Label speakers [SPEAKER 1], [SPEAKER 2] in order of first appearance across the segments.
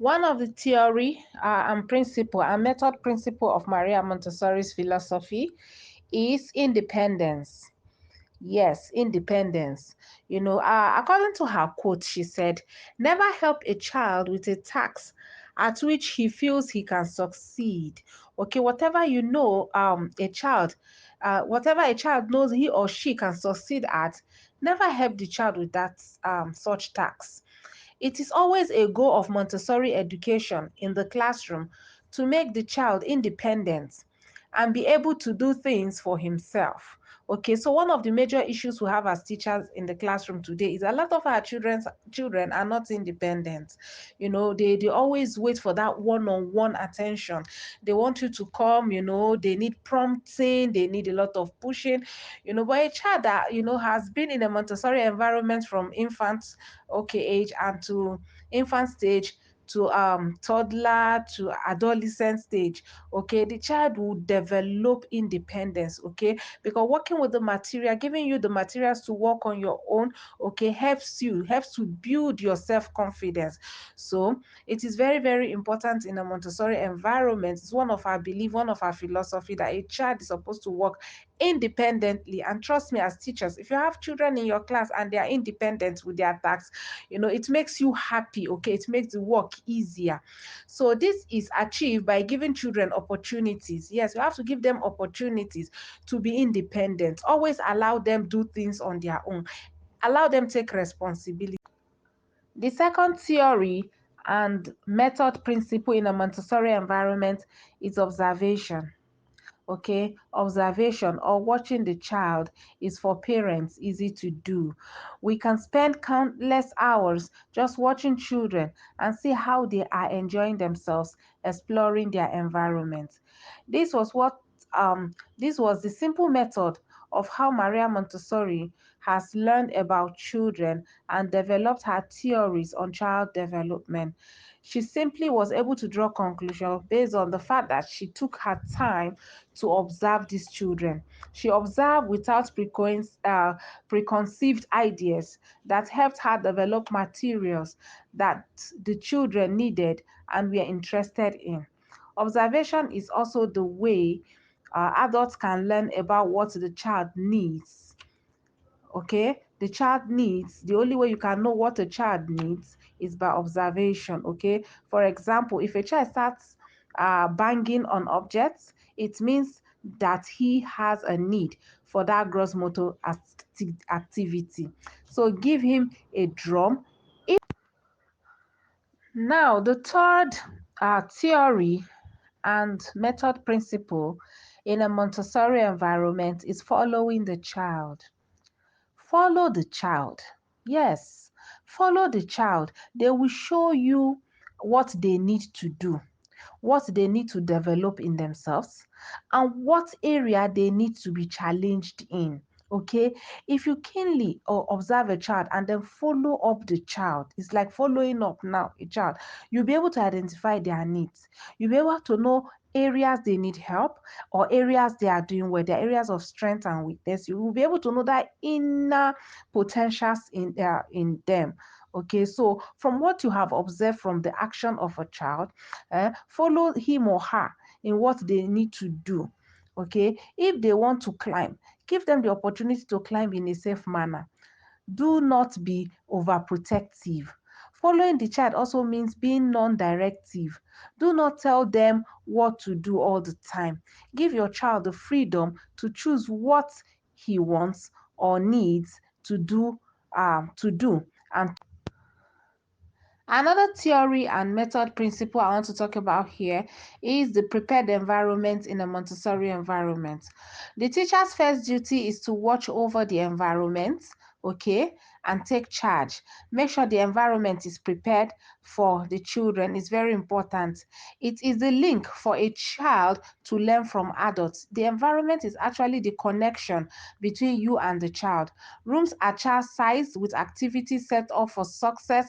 [SPEAKER 1] One of the theory and principle and method principle of Maria Montessori's philosophy is independence. Yes, independence. According to her quote, she said, never help a child with a task at which he feels he can succeed. Okay, whatever a child knows he or she can succeed at, never help the child with that such task. It is always a goal of Montessori education in the classroom to make the child independent and be able to do things for himself. Okay, so one of the major issues we have as teachers in the classroom today is a lot of our children are not independent. They always wait for that one-on-one attention. They want you to come, they need prompting, they need a lot of pushing, but a child that has been in a Montessori environment from infant age and to infant stage to toddler to adolescent stage, okay, the child will develop independence, okay, because working with the material, giving you the materials to work on your own, okay, helps to build your self-confidence. So it is very, very important in a Montessori environment. It's one of our belief, one of our philosophy, that a child is supposed to work independently. And trust me, as teachers, if you have children in your class and they are independent with their tasks, it makes you happy, okay, it makes the work easier. So this is achieved by giving children opportunities. Yes, you have to give them opportunities to be independent. Always allow them do things on their own, allow them take responsibility. The second theory and method principle in a Montessori environment is observation. Okay, observation or watching the child is for parents easy to do. We can spend countless hours just watching children and see how they are enjoying themselves, exploring their environment. This was what this was the simple method of how Maria Montessori has learned about children and developed her theories on child development. She simply was able to draw conclusions based on the fact that she took her time to observe these children. She observed without preconceived ideas that helped her develop materials that the children needed and were interested in. Observation is also the way adults can learn about what the child needs. Okay, the only way you can know what a child needs is by observation. Okay, for example, if a child starts banging on objects, it means that he has a need for that gross motor activity. So give him a drum. Now the third theory and method principle in a Montessori environment is following the child. Follow the child. Yes, follow the child. They will show you what they need to do, what they need to develop in themselves, and what area they need to be challenged in. Okay, if you keenly or observe a child and then follow up the child, it's like following up now a child. You'll be able to identify their needs. You'll be able to know areas they need help or areas they are doing well, their areas of strength and weakness. You will be able to know that inner potentials in them. Okay, so from what you have observed from the action of a child, follow him or her in what they need to do. Okay, if they want to climb, give them the opportunity to climb in a safe manner. Do not be overprotective. Following the child also means being non-directive. Do not tell them what to do all the time. Give your child the freedom to choose what he wants or needs to do and another theory and method principle I want to talk about here is the prepared environment in a Montessori environment. The teacher's first duty is to watch over the environment, okay, and take charge. Make sure the environment is prepared for the children. It's very important. It is the link for a child to learn from adults. The environment is actually the connection between you and the child. Rooms are child-sized with activities set up for success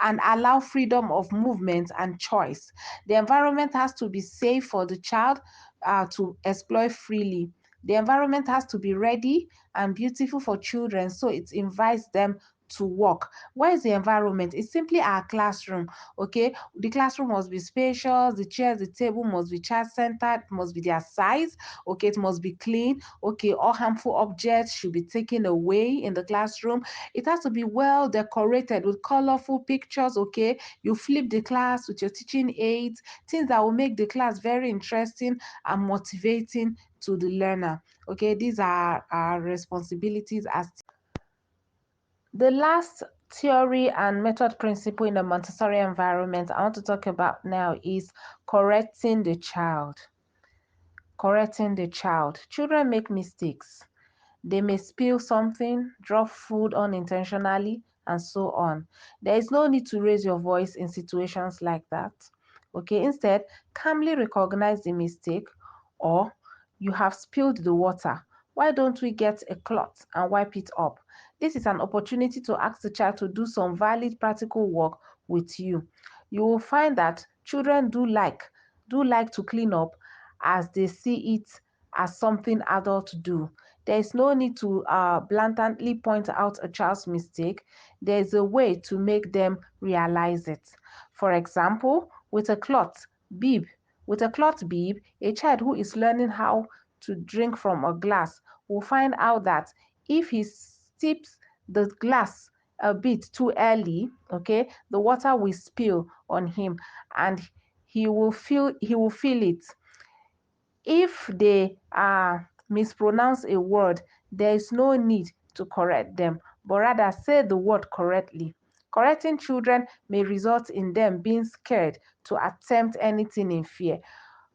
[SPEAKER 1] and allow freedom of movement and choice. The environment has to be safe for the child to explore freely. The environment has to be ready and beautiful for children, so it invites them to work. Where is the environment? It's simply our classroom. Okay, the classroom must be spacious, the chairs, the table must be child centered, it must be their size. Okay, it must be clean. Okay, all harmful objects should be taken away in the classroom. It has to be well decorated with colorful pictures. Okay, you flip the class with your teaching aids, things that will make the class very interesting and motivating to the learner. Okay, these are our responsibilities as the last theory and method principle in the Montessori environment I want to talk about now is correcting the child. Correcting the child. Children make mistakes. They may spill something, drop food unintentionally, and so on. There is no need to raise your voice in situations like that. Okay, instead, calmly recognize the mistake, or you have spilled the water. Why don't we get a cloth and wipe it up? This is an opportunity to ask the child to do some valid practical work with you. You will find that children do like to clean up as they see it as something adults do. There is no need to blatantly point out a child's mistake. There is a way to make them realize it. For example, bib, with a cloth bib, a child who is learning how to drink from a glass will find out that if he sips the glass a bit too early, okay, the water will spill on him and he will feel it. If they mispronounce a word, there is no need to correct them, but rather say the word correctly. Correcting children may result in them being scared to attempt anything in fear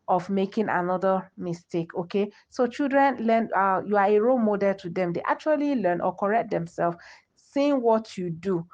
[SPEAKER 1] of making another mistake. Okay, so children learn, you are a role model to them. They actually learn or correct themselves seeing what you do.